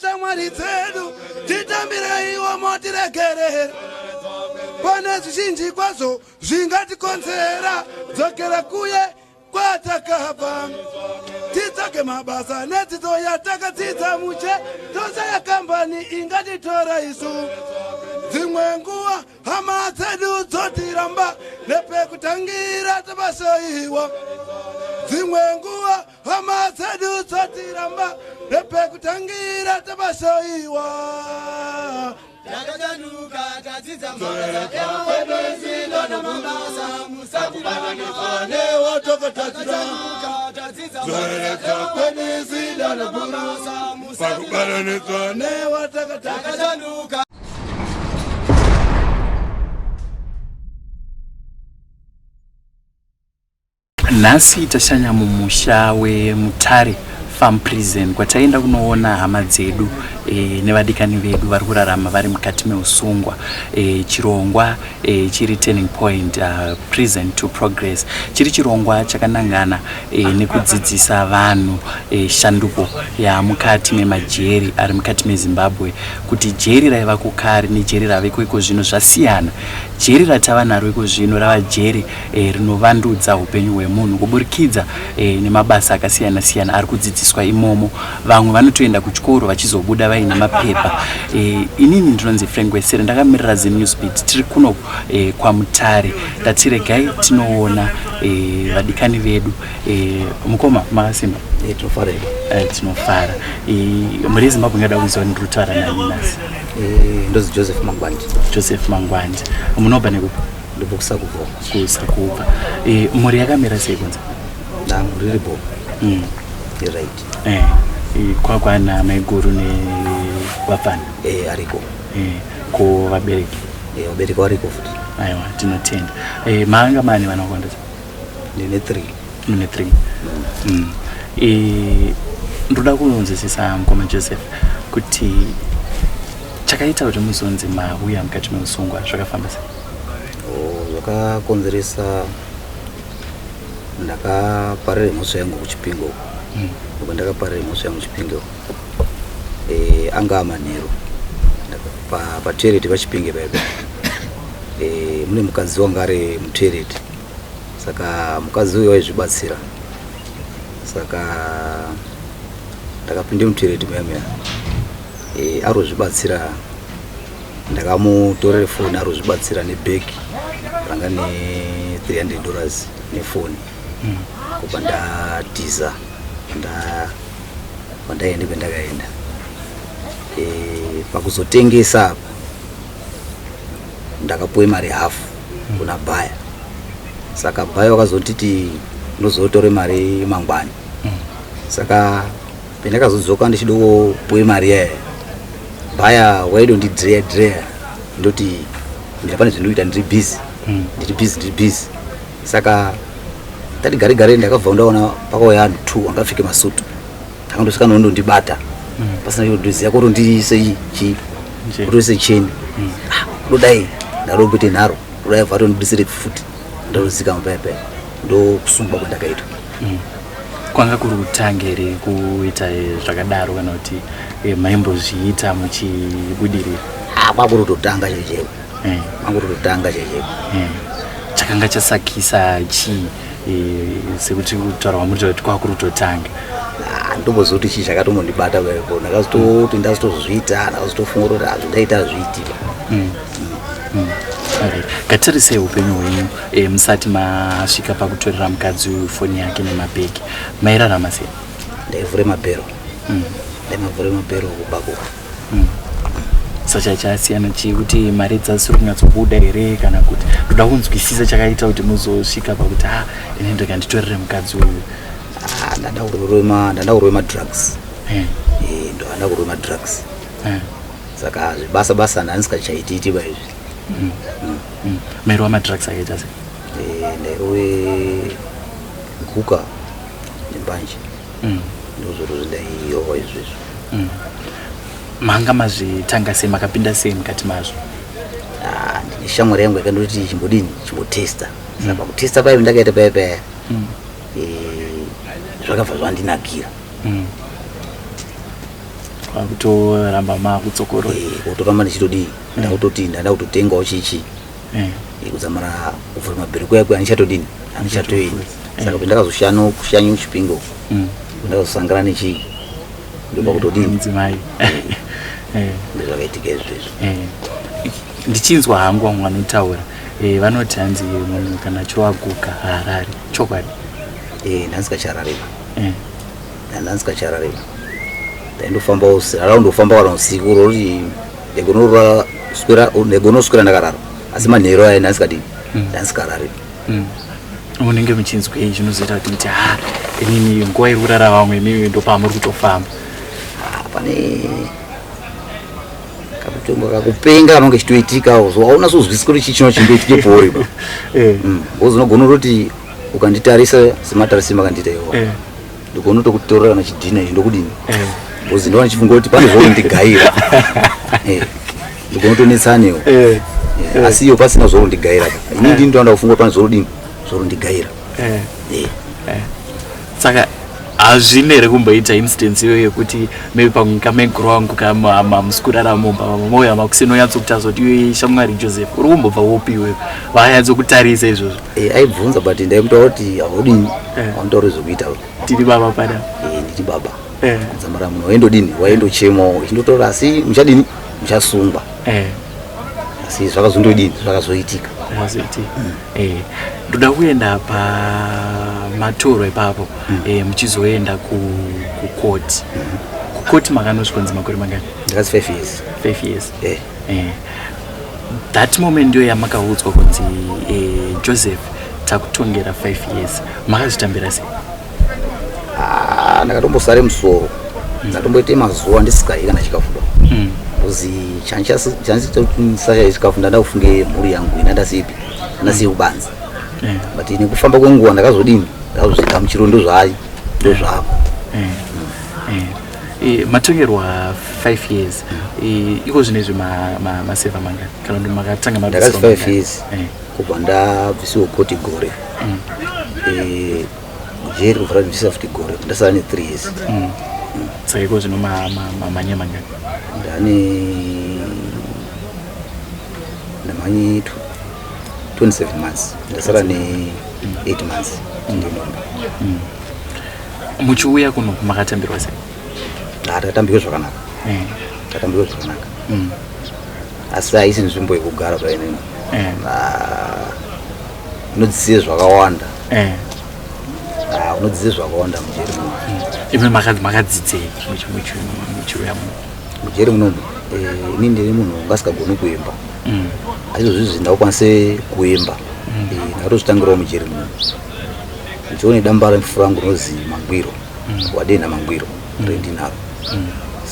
shamwari dzedu titambireiwo motiregerera pane zvizhinji kwazvo zvingatikonzera dzokera kuye kwatakabva titsvake mabasa nedzidzo yatakadzidza muche tose yakambani ingatitora isu dzimwe nguva hama dzedu dzotiramba nepekutangira tabashoiwa dzimwe nguva hama dzedu dzotiramba nepekutangira tabashoiwa Yakajanuka tadzidza mabasa ewebezindo namabasa musatibanane watokotadzira tadzidza zoreka kwenezinda namabasa musatibanane watokotadzira. Nasi tashanya mumusha weMutare Farm Prison kwataenda kunoona hama dzedu nevadikani vedu vari kurarama vari mukati meusungwa chirongwa chiri Turning Point Prison to Progress chiri chirongwa chakanangana nekudzidzisa vanhu shanduko yamukati memajeri ari mukati meZimbabwe kuti jeri raiva kukare nejeri raveko iko zvino zvasiyana. Jeri ratava naro iko zvino rava jeri rinovandudza upenyu hwemunhu kuburikidza nemabasa akasiyana siyana ari kudzidziswa imomo. Vamwe vanotoenda kuchikoro vachizobuda vaina mapepa. Inini ndinonzi Frank Wesere ndakamirira zeNewsbeat tiri kuno kwaMutare ndatiregai tinoona vadikani vedu mukoma makasimba tinofara muri Zimbabwe ngada kuziva ndiri kutaura nani nasi ndozi Joseph Mangwandi munobva nekupi kusakubva mhuri yakamira sei kunze muri Ribo right kwakwana maiguru nevapfana ariko ko vabereki vabereki variko futi aiwa tinotenda maanga mani vanakwandisa ndine 3 ndoda kunonzesesa mukoma Joseph kuti chakaita kuti muzonzi mauya mukati meusungwa zvakafamba sei? Zvakakonzeresa ndakaparira mhosva yangu kuchipingo uko ndakaparira mhosva yangu kuchipingo anga manheru patoilet pachipinge paipo mune mukadzi wanga ari mutoilet saka mukadzi uyu waizvibatsira saka ndakapinde mutoilet muyamya arozvibatsira ndakamutorera foni arozvibatsira nebhegi ranga ne$300 nefoni kubva ndatiza pandaende kwendakaenda pakuzotengesa apa ndakapuwe mari hafu kuna bhaya saka bhaya vakazotiti nozotore mari mangwani saka pendakazodzoka ndichida kupuwe mari yaya bhaya waidondidreya ndoti ndiri pane zvinoita ndiri busy saka tati gare ndakabva ndaona pakauya anhu 2 angapfeke masutu akandosvika nondondibata pasina kuziya kuti ndiise kutoise cheni kudai ndarokuti nharo kudai vhato ndisire futi ndarozika mapaipai ndokusungwa kwandakaita kwanga kuri kutanga here kuita zvakadaro kana kuti maimbozviita muchibudirira? Kwakuri kutotanga chechepo chakanga chasakisa chii sekuti kutaurwa muri kuti kwakuri kutotanga? Ndombozoti chii chakatombondibata paipo ndakazototi ndazotozviita ndakazotofunga kuti azvindaita zviitika. Gatirisei upenyu hwenyu musati masvika pakutorera mukadzi uyu foni yake nemabhegi mairarama sei? Ndaivhure mabhero kubako sacha chasiyana chii kuti mari dzasiri kunyatsobuda here kana kuti ndoda kunzwisisa chakaita kuti muzosvika pakuti ine ndokanditorere mukadzi uyu? Ndada kurove madrugs ndo anda kurove madrugs saka zvibasa ndanisingachaititi paizvi. Mairova madrugs akaita sei? Ndairove guka nembanje ndozviro zvindairohwa izvezvo. Manga mazvitanga sei, makapinda sei mukati mazvo? Ndine shamwari yangu yakandoti chimbotesta saka pakutesta paipo ndakaita paya zvakabva zvandinakira. kutoramba makutsokorora kutoramba ndichitodii ndakutoti ndada kutotengawo chichi kuzamara kuvhura mabhiriko yako anichatodini anichatoini saka pendakazoshano kushanyu chipingo ndakazosangana nechii ndopa kutodini mudzimai ndezvakaitika izvezvo ndichinzwa hangu vamwe vanotaura vanoti hanzi munhu kana achiwaguka haarari chokwadi ndandisikacharareba ndandisikacharareba ndaindofambawo raraundofamba kana usiku roti ndegonoswera ndakarara asi manheru aya ndandisikadini ndandisikararebi munenge muchinzwei zvinozoita kuti muti inini nguva iri kurara vamwe mimi ndopamuri kutofamba pane kakutonga kakupenga kanonge chitoitika auna sozwisisa kuti chichino chimboitike pori bozi unogona kutoti ukanditarisa sematarisima makandita iwa ndikona tokutorera kana chidhina iyi ndokudini bozi ndova ndichifunga kuti pane zvorondigaira ndikona tonetsanewo asi iyo pasina zvorondigaira ini ndini ndoanda kufunga pane zvorodini zvorondigaira saka hazvine here kumboita instance iyoyo yekuti maybe pamwika meguru wangu kamuskuraramo moya makusinonyatsokuti shamwari Joseph uri kumbobva wopi iweyo vanyatsokutarisa izvozvo aibvunza but ndaimutaura kuti haudini auntaura zvokuita tiri baba pada nditi baba zamara munhu waindodini waindochemawo uchindotaura asi muchadini muchasungwa asi zvakazondodini zvakazoitika ndoda kuenda pamatoro ipapo muchizoenda kukoti kukoti makanosvikonzi makore mangani ndakasi 5 years 5 years that moment ndiyo yamakaudzwa kunzi Joseph takutongera 5 years makazvitambira sei ndakatombosare musoro ndatomboite mazuva ndisikadyi kana chikafuda kuzi chandisacha chikafu ndada kufunge mhuri yangu ina ndasiipi ndasiye kubanza but nekufamba kwenguva ndakazodini ndakazozvika muchirondo zvayo ndo zvako matongerwa 5 years iko zvinezvi maseva mangani kana kuti makatanga ndakasi 5 years kubva ndabvisiwo koti gore jeri kuvhara ndibvisa futi gore ndasara ne 3 years saka iko zvino manya mangani ndamanyi 27 months ndasara ne 8 months muchiuya kuno makatambirwa sei takatambirwa zvakanaka takatambirwa zvakanaka asi haisi nzvimbo yekugara painini unodzizive zvakawanda unodzizive zvakawanda mujeri muno imi makadzidzei muchiuya muno mujeri munomu ini ndiri munhu ngasikagoni kuemba asi izvozvi ndakukwanise kuemba ndakatozvitangirawo mujeri muno ndichione damba remufura rangu rinozi Mangwiro wadenha Mangwiro rendinaro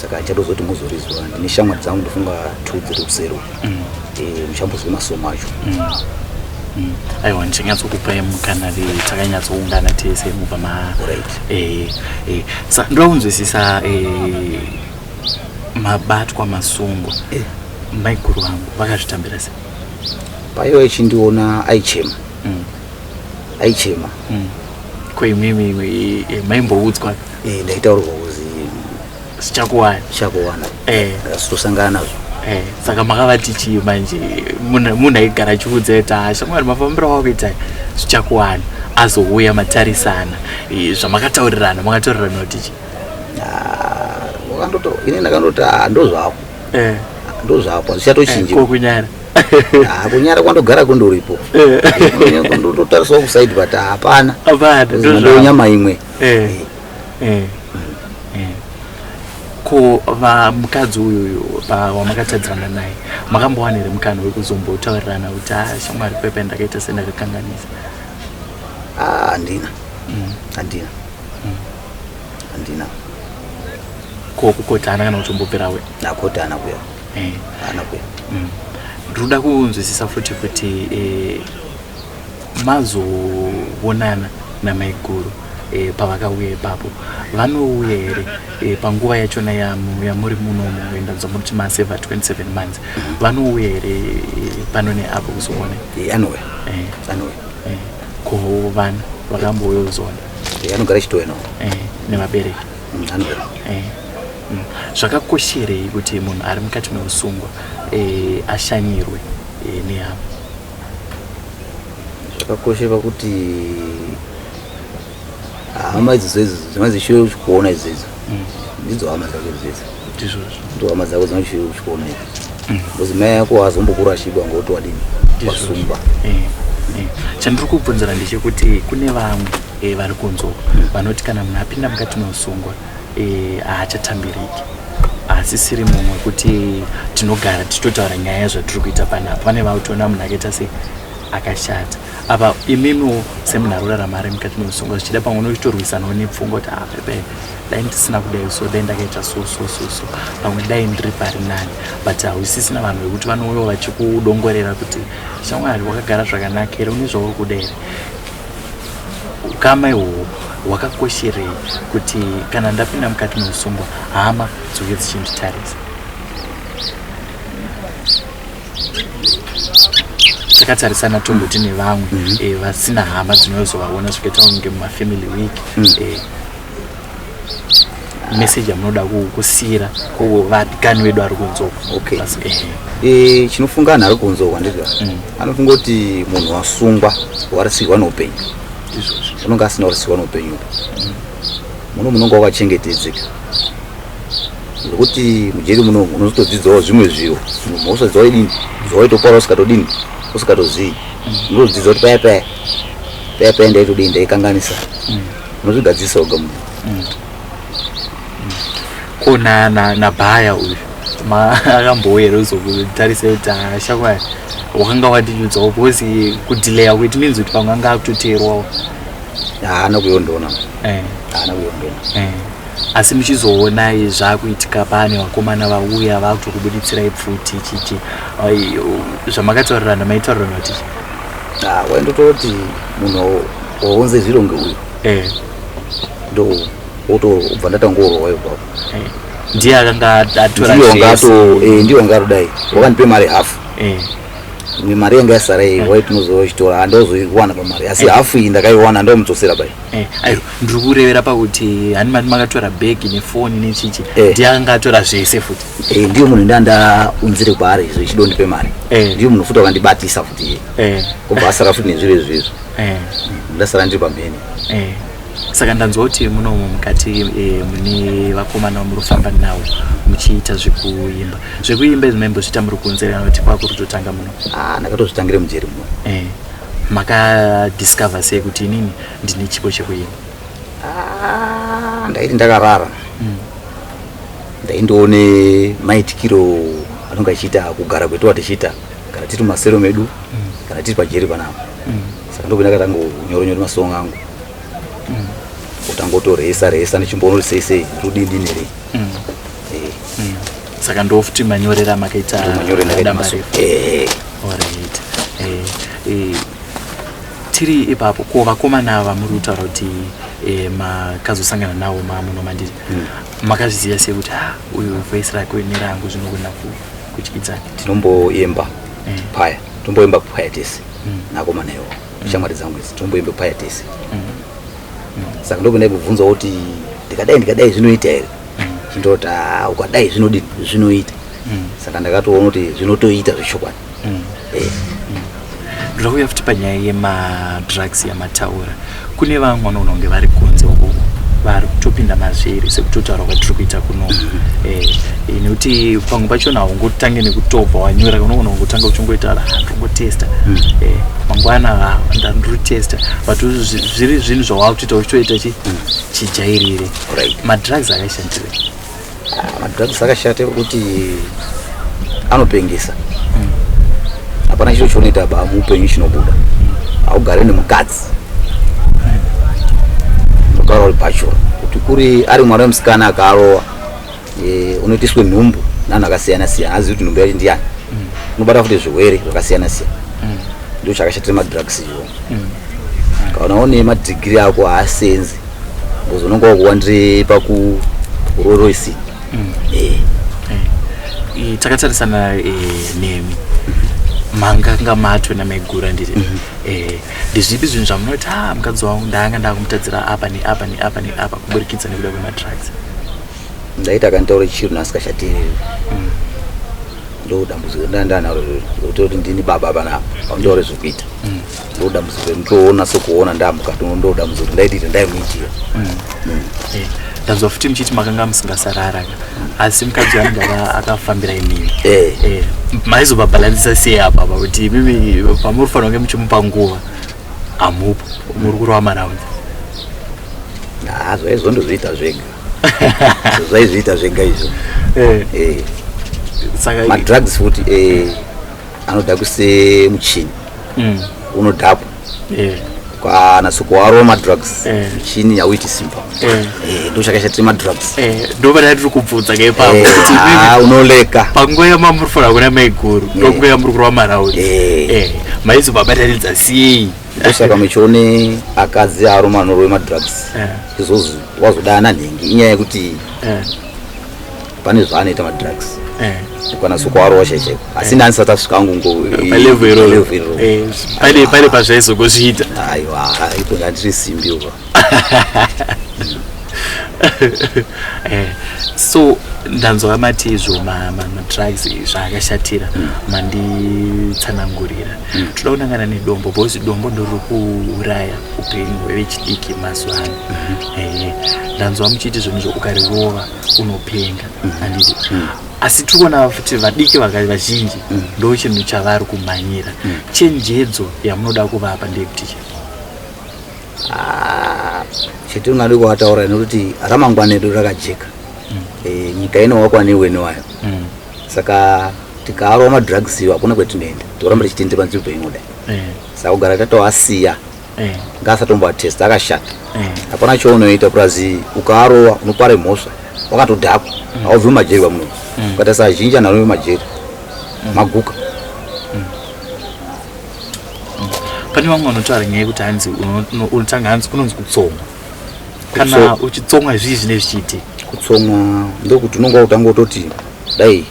saka chatozoti muzorizwa ndine shamwari dzangu ndofunga 2 dziri kusero muchambozwe masomo acho aiwa ndichanyatsokupai mukana takanyatsoungana tese mubva ndoda kunzwisisa mabatwa masungwa maiguru vangu vakazvitambira sei paiva ichindiona aichema aichema koimimi maimboudzwa ndaitaurirwa kuzi zvichakuwana tosangana nazvo saka makavati chii manje munhu aigara achiudza kuti shamwari mafambiro wakuita zvichakuwana azouya matarisana zvamakataurirana makataurirana kuti chii ini ndakandoti ndozvako ndozvako zvichatochinjiwa kunyara kunyara kwandogara kundoripo kundotariswa kusaidi but hapana ndonyama imwe ko mukadzi uyu wamakatadzana naye makambowana here mukana wekuzombotaurirana kuti shamwari pepe ndakaita sendakakanganisa handina ko kukoti haana kana kutomboperawe nakoti haana kuya haana kuya ndoda kunzwisisa futi kuti mazoonana namaiguru pavakauya ipapo vanouya here panguva yachona yamuri munomu endanzwa muti maseva 27 months vanouya here pano neapo kuzoona anouya ko vana vakambouya kuzoona anogara chitoenawo nevabereki Zvakakosherei kuti munhu ari mukati meusungwa ashanyirwe nehama? Zvakakoshera kuti hama idzi dzinazishiwe kuona idzi ndidzo hama dzake idzi ndo hama dzako dzinoshiwe kuoneka because mai yako hazombokura achibva ngoti wadini wasungwa. Chandiri kubvunzira ndechekuti kune vamwe vari kunzwa vanoti kana munhu apinda mukati meusungwa haachatambiriki, asisiri mumwe kuti tinogara tichitotaura nyaya zvatiri kuita panapa. Pane vautoona munhu akaita se akashata. Apa imimo semunhu arurarama ari mukati meusungwa zvichida pamwe unochitorwisanawo nepfungwa kuti pepe dai ndisina kudai so dai ndakaita so pamwe dai ndiri pari nani, but hausisina vanhu vekuti vanouya vachikudongorera kuti shamwari wakagara zvakanaka here, une zvauri kuda here. Ukama ihwohwo hwakakosherei kuti kana ndapinda mukati meusungwa hama dzoke dzichinditarisa? Takatarisana tomboti nevamwe vasina hama dzinozovaona zvikaita kunge mumafamily week, message amunoda kusiyira kuvadikani vedu ari kunzoka? Chinofunga anhu ari kunzoka ndizvo anofunga kuti munhu wasungwa warasirwa neupenyu, unonga asina kurasirwa neupenyu. Muno munonga wakachengetedzeka zvokuti mujeri muno unozotodzidzawo zvimwe zviro mausadziwa idini zvawaitopaura usikatodini usikatozivi, unozodzidza kuti paya ndaitodini ndaikanganisa, unozvigadzisa oga munhu. Kona nabhaya uyu akambouya ruzokutarisa kuti shakwai wakanga wadinyudzawo because kudhileya kuti means kuti pamwe anga akutoteerwawo haana kuyondoona. Asi muchizoona zvakuitika pane vakomana vauya vakutokubuditsira pfuti chichi zvamakataurirana maitaurirana kuti waindototi munhu waunze zviro ngeuyu ndo otobva ndatangorwayo ipapo. Ndiye akanga atora ndiyo ngatodai wakandipe mari hafu mari yanga yasara waitinozochitora handozoiwana pamari asi hafu iyi ndakaiwana ndomudzosera bai. Ndiri kurevera pakuti hani mati makatora bhegi nefoni nechichi ndiye akanga atora zvese futi. Ndiyo munhu ndandaunzire kwaari izvo ichidondipe mari, ndiyo munhu futi wakandibatisa futi kubva asara futi nezviro izvizvo ndasara ndiri pambeni. Saka ndanzwa kuti munomo mukati mune vakomana vamurikufamba navo muchiita zvekuimba zvimaimbozvita muri kunzerana kuti kwakuri kutotanga muno? Ndakatozvitangire mujeri muno. Makadiscover sei kuti inini ndine chipo chekuimba? Ndaiti ndakarara ndaindoone maitikiro anonga achiita kugara kwetu watichiita kana tiri mumasero medu kana tiri pajeri panapa. Saka ndopinda katangonyoronyora masongo angu utangotoresa nechimbono sei rudindinere. Saka ndofuti manyorera makaita damba refu. Alright. Tiri ipapo ko vakomana ava muri kutaura kuti makazosangana navo mamuno mandiri makazviziva sei kuti uyu voice rake nerangu zvinogona kutyidzana? Tinomboemba paya, tomboemba paya tese nakomana iwo shamwari dzangu idzi tomboemba paya tese. Saka ndopinda kubvunza kuti ndikadai zvinoita here, chindoti ukadai zvinoita. Saka ndakatoona kuti zvinotoita zvechokwadi. Ndauya futi panyaya yemadrugs yamataura, kune vamwe vanoona kunge vari kunze uko vari kutopinda mazviri sekutotaura kwatiri kuita kuno, nekuti pamwe pachona haungotange nekutobva wanyora unogona kungotanga uchingoita ndongotesta mangwana ndandiri testa but zviri zvinhu zvawakutoita uchitoita chijairire. Madrugs akashandirei? Madrugs akashata kuti anopengesa. Hapana chiro chonoita muupenyu chinobuda, haugare nemukadzi unogara uri bachora. Kuti kuri ari mwana wemusikana akarowa unoitiswe nhumbu nanhu akasiyana siyana, azivi kuti nhumbu yacho ndiani, unobata futi zvirwere zvakasiyana siyana. Ndio chakashatira madrugs iwo. Kana une madigiri ako haasenzi because unonga wakuwandire pakuroroisi. Takatarisana nemi manganga mato namaigura ndiri ndezvipi zvinhu zvamunoti mukadzi wangu ndanga ndakumutadzira apa neapa neapa neapa kuburikidza nekuda kwemadrugs? ndaita akantaura chiro nasikashatiri ndo dambudziko ndandanaro kuti ndini baba bana ndaure zvekuita ndo dambudziko ndoona sokuona ndamukati ndo dambudziko ndaitira ndaimuitira ndazwa futi muchiti makanga musingasarara asi mukadzi wangu akafambira imini maizobabhalansisa sei apa kuti mimi pamurifanira kunge muchimupa nguva amupo muri kurova maraundi zvaizondozviita zvega zvaizviita zvega izvo madrugs futi anodhakuse muchini unodhakwa kana sokuwarwa madrugs muchini hauiti simba ndo chakashatira madrugs ndo vanati tiri kubvunza ngeipapo kuti unoleka panguva yamamurifanira kuna maiguru ndonguva yamuri kurova maraundi maizobabatanidza sei ndosaka muchione akadzi aroma anorove madrugs izvozvo wazodana nhengi inyaya yekuti pane zvaanoita madrugs kana sokuwarwa chaiko asi nani sati asvika angu pale pazvaizogozviita aiwa ipo ndandiri simbi uva so ndanzwa mati izvo madrugs zvaakashatira manditsanangurira toda kunangana nedombo bhozi dombo ndoriri kuuraya upenyu hwevechidiki mazuva ano ndanzwa muchiti zvinhu ukarirova unopenga handiti asi tiri kuona futi vadiki vazhinji ndo chinhu chavari kumhanyira chenjedzo yamunoda kuvapa ndeyekuti chetingadi kuvataura nekuti ramangwana redu rakajeka nyika inowakwa neweni wayo saka tikaarwa madrugs iwo hakuna kwetinoenda toramba tichitendera nzvimbo inoda saka kugara tatoasiya ngaasatombowatesta akashata hapana chaunoita kurazi ukaarova unopare mhosva wakatodhakwa haubvi majeri kwamuno ukatarisa azhinji anarove majeri maguka pane vamwe vanotaura nyaya yekuti hanzi unotanga hanzi kunonzi kutsomwa kana uchitsomwa zvii zvine zvichiitika kutsomwa ndokuti unonga utangototi dai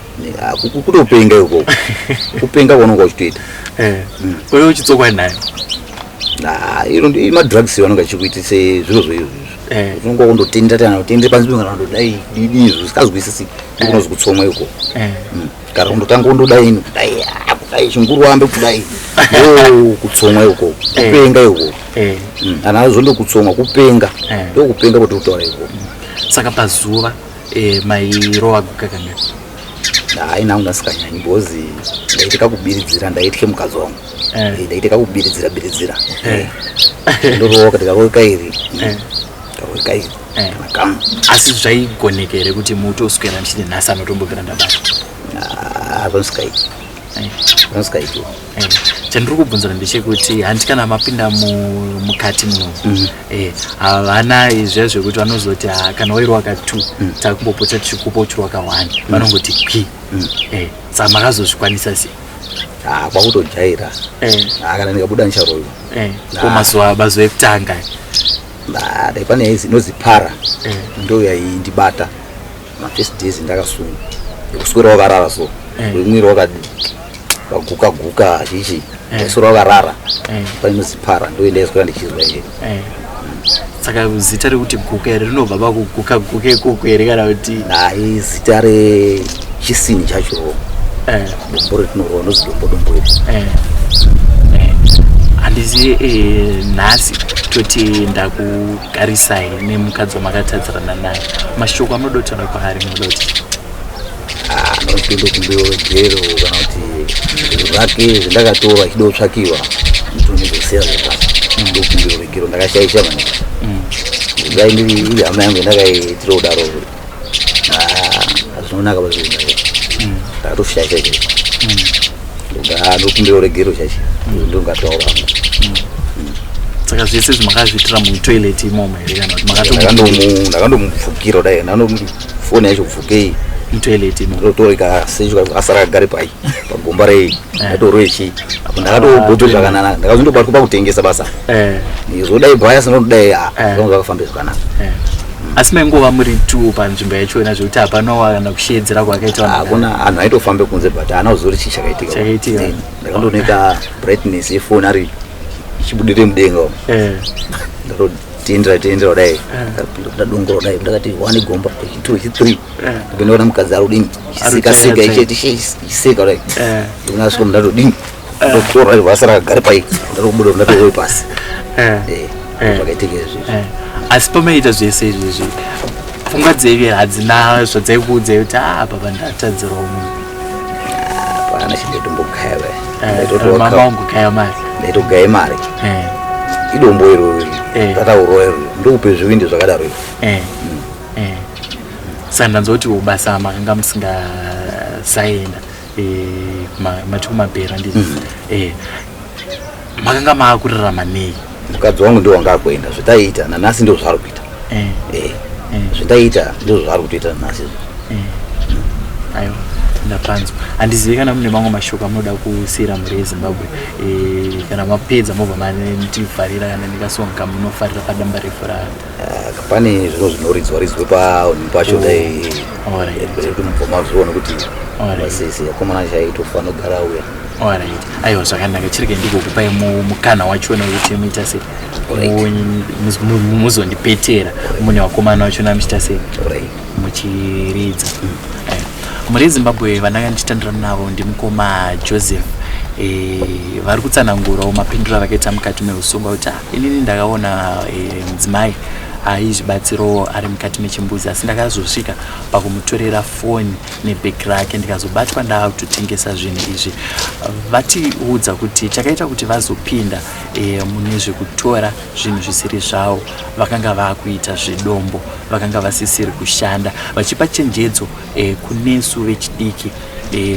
kutopenga ikoko kupenga kwanonga uchitoita uye uchitsomwa nayo iro madrugs vanonga chikuitise zviro zvoizvo unonga kundotendera panzvimbo kana kundodai didi izvo zvikazwisisi ndikunozi kutsomwa ikoko kana kundotanga kundodai kudai chinguru wambe kudai kutsomwa ikoko kupenga ikoko ana azondo kutsomwa kupenga ndo kupenga kuti utaura ikoko saka pazuva mairova guka kanga nangu ndasikanyanyi bhozi ndaitika kubiridzira ndaitye mukadzi wangu ndaitika kubiridzira ndorova kuti karoikairi karoikairi nakam asi zvaigoneka here kuti mutoswera ndichiti nhasi anotombobvira ndabata vanosikaiti chandiri kubvunzira ndechekuti handi kana mapinda mukati muno havana izve zvekuti vanozoti kana wairi waka2 takumbopota tichikupa uchiri waka1 vanongoti kwi saka makazozvikwanisa sei kwakutojaira kana ndikabuda ndicharoyo mazuva ekutanga dai pane inozi para ndo yaindibata mafirst days ndakasunga kuswera wakarara so mwiri wakaguka chichi ndaswera wakarara pane inozi para ndo ndaiswera ndichizwa iye saka zita rekuti guka here rinobva pakuguka guka ikoko here kana kuti zita rechisini chacho dombo retinorova ndozi dombo handizi nhasi toti ndakugarisai nemukadzi wamakatadzirana naye mashoko amunodotaura kwaari munodoti anotondo kumbewo gero kana kuti zvake zvandakatora achida kutsvakiwa mutonezosiya zvepasi ndokumbewo gero ndakashaisha maningi dai iri hama yangu ndakaitira kudaro azvinonaka pazvinhu ndakatoshaisha chaizvo ndokumbewo regero chaizvo ndongataura saka zvese zvimakazviitira mutoilet imomo here kana kuti ndakandomupfukira dai foni yacho kupfukei mutoilet imomo ndotoreka asara kagare pai pagomba rei ndatorechi apo ndakatoboto zvakanaka ndakazondobatwa pakutengesa basa izvodai bhaya sinodai zvakafambe zvakanaka asi maingova muri 2 panzvimbo yachona zvekuti hapana kana kushedzera kwakaita hakuna anhu aitofambe kunze but haana kuzori chii chakaitika ndakandoneka brightness yefoni ari ichibudire mudenga tiendera dai ndadongoro dai ndakati wani gomba 2 3 ndinoona mukadzi arudini sika iseka dai ndinasho ndadodini ndokora vasara gari pai ndarobudo ndatowe pasi zvakaitekezvo asi pamaita zvese izvozvi pfungwa dzevi hadzina zvadzaikuudza kuti baba ndatadzirawo munhu pana chindotombokaya mama wangu kaya mari ndaitogaya mari idombo iro tataurwa iro ndokupe zvivindi zvakadaro saka ndanzoti ubasa makanga musingasaenda matumabhera ndizo makanga maakurirama nei mukadzi wangu ndiwo wanga akuenda zvataita nanhasi ndizvo zvari kuita zvataita ndizvo zvari kutoita nanhasi aiwa ndapanzwa handizivi kana mune mamwe mashoko amunoda kusiyira mhuri yeZimbabwe kana mapedza mobva manitivharira kana ndikasonga munofarira padamba refu pane zvinhu zvinoridzwa pacho dai kuti mubva mazviona kuti masese akomana chaitofana kugara uya alright aiwa zvakanaka chireke ndikukupai mukana wachona kuti muita sei muzondipetera mune vakomana vachona muchita sei muchiridza muri yeZimbabwe vandanga ndichitandirana navo ndimukoma Joseph vari kutsanangurawo mapindiro avakaita mukati meusungwa kuti inini ndakaona mudzimai aizvibatsirawo ari mukati mechimbuzi asi ndakazosvika pakumutorera foni nebheki rake ndikazobatwa ndaakutotengesa zvinhu izvi vatiudza kuti chakaita kuti vazopinda mune zvekutora zvinhu zvisiri zvavo vakanga vakuita zvedombo vakanga vasisiri kushanda vachipa chenjedzo kunesu vechidiki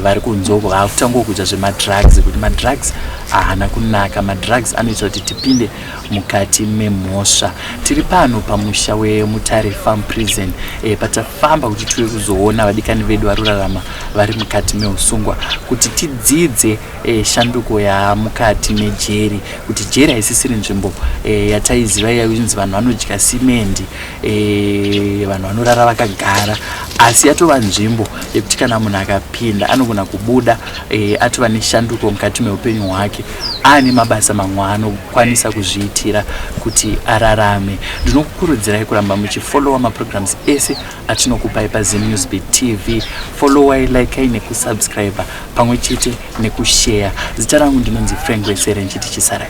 vari kunzoko vakutangokuudza zvemadrugs kuti madrugs haana kunaka madrugs anoita kuti tipinde mukati memhosva tiri pano pamusha weMutare Farm Prison patafamba kuti tiwe kuzoona vadikani vedu vari kurarama vari mukati meusungwa kuti tidzidze shanduko yamukati mejeri kuti jeri haisisiri nzvimbo yataiziva yainzi vanhu vanodya simendi vanhu vanorara vakagara asi yatova nzvimbo yekuti kana munhu akapinda anogona kubuda atova neshanduko mukati meupenyu hwake aane mabasa mamwe anokwanisa kuzviitira kuti ararame ndinokukurudzirai kuramba muchifollowa maprograms ese atinokupai paZimNewsBeat TV followai likei nekusubscribe pamwe chete nekushare zita rangu ndinonzi Frank Wesere nchiti chisarai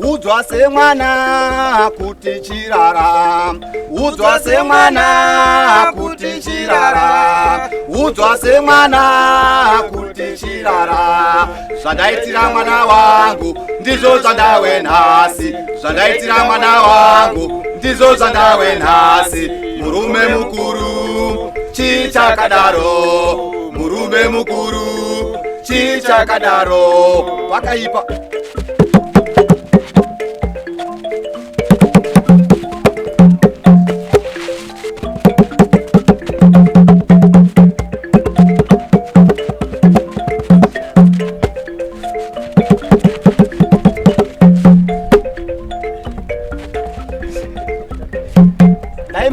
Udzwa semwana kuti chirara, udzwa semwana kuti chirara, udzwa semwana kuti chirara. Zvandaitira mwana wangu ndizvo zvandawe nhasi, zvandaitira mwana wangu ndizvo zvandawe nhasi. Murume mukuru chichakadaro, murume mukuru chichakadaro. Wakaipa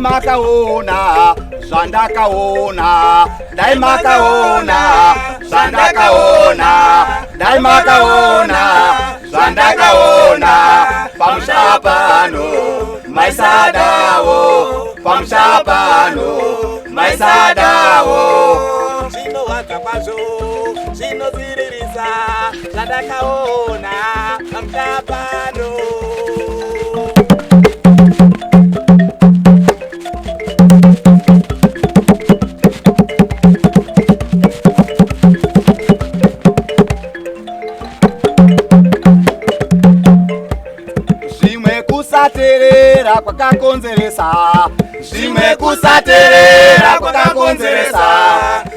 makaona zvandakaona, dai makaona zvandakaona, dai makaona zvandakaona. Pamusha pano maisadawo, pamusha pano maisadawo. Zvinowadza kwazvo, zvinodziririsa zvandakaona pamusha pano. Kusaterera kwakakonzeresa, zvimwe kusaterera kwakakonzeresa,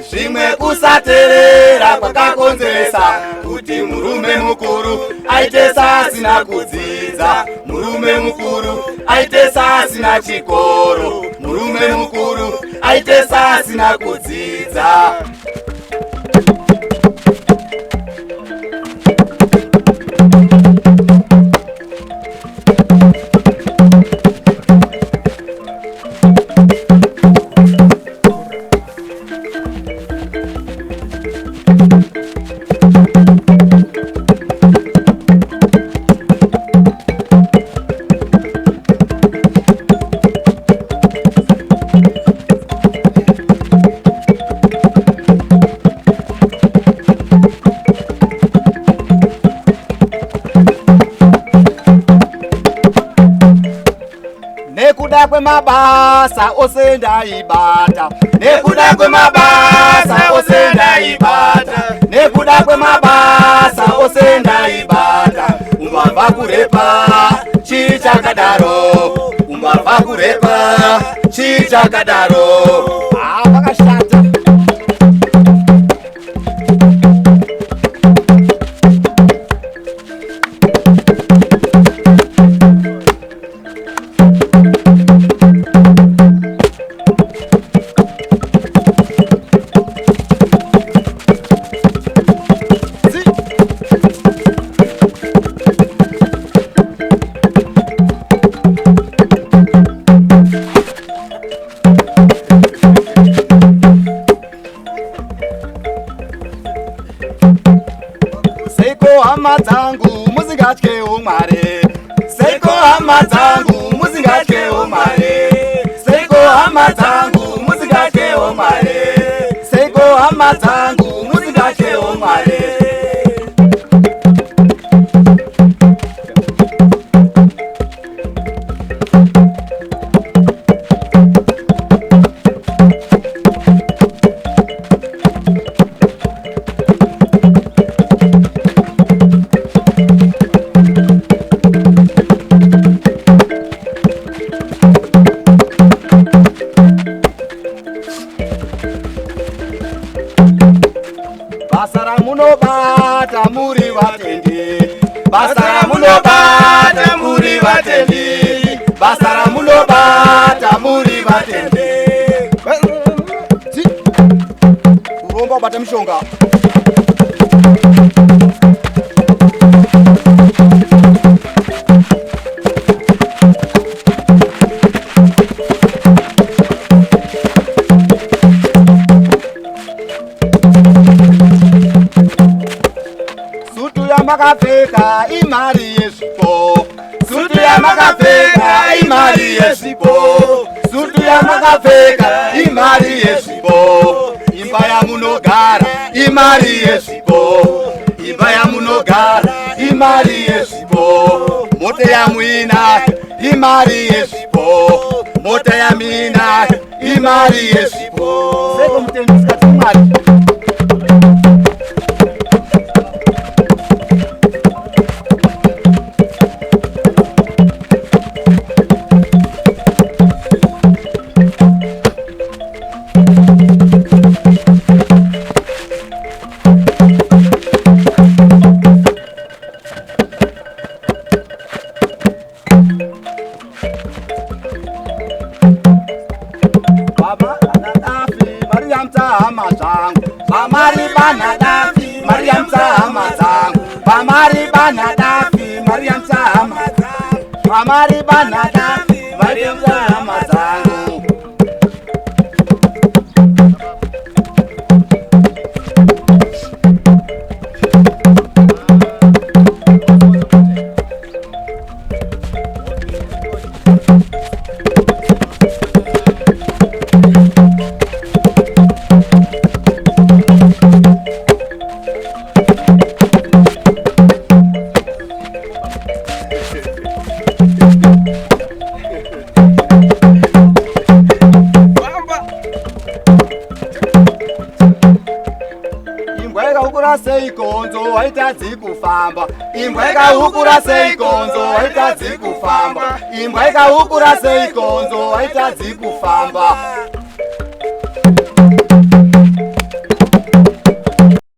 zvimwe kusaterera kwakakonzeresa kuti murume mukuru aite sasina kudzidza, murume mukuru aite sasina chikoro, murume mukuru aite sasina kudzidza. nekuda kwemabasa ose ndaibata, nekuda kwemabasa ose ndaibata, nekuda kwemabasa ose ndaibata. Umbava kurepa chichakadaro, umbava kurepa chichakadaro. Vakashata. Hama dzangu musingatye umwari, Seiko hama dzangu musingatye umwari, Seiko hama dzangu musingatye umwari, Seiko hama dzangu musingatye umwari. Basara munobata muri vatendi, basara munobata muri vatendi, basara munobata muri vatendi. Uromba bata mishonga. Makapfeka imari yezvipo, sutu yamakapfeka imari yezvipo, sutu yamakapfeka imari yezvipo. Imba yamunogara imari yezvipo, imba yamunogara imari yezvipo. Mota yamuina imari yezvipo, mota yamina imari yezvipo. Seko mutendisi kati imari. Pamari banadafi Mariam Zamazang, Pamari banadafi Mariam Zamazang, Pamari banadafi Mariam Zamazang. Imbweka seikonzo waitadzi kufamba, Imbweka ukura seikonzo waitadzi kufamba, Imbweka ukura seikonzo waitadzi kufamba.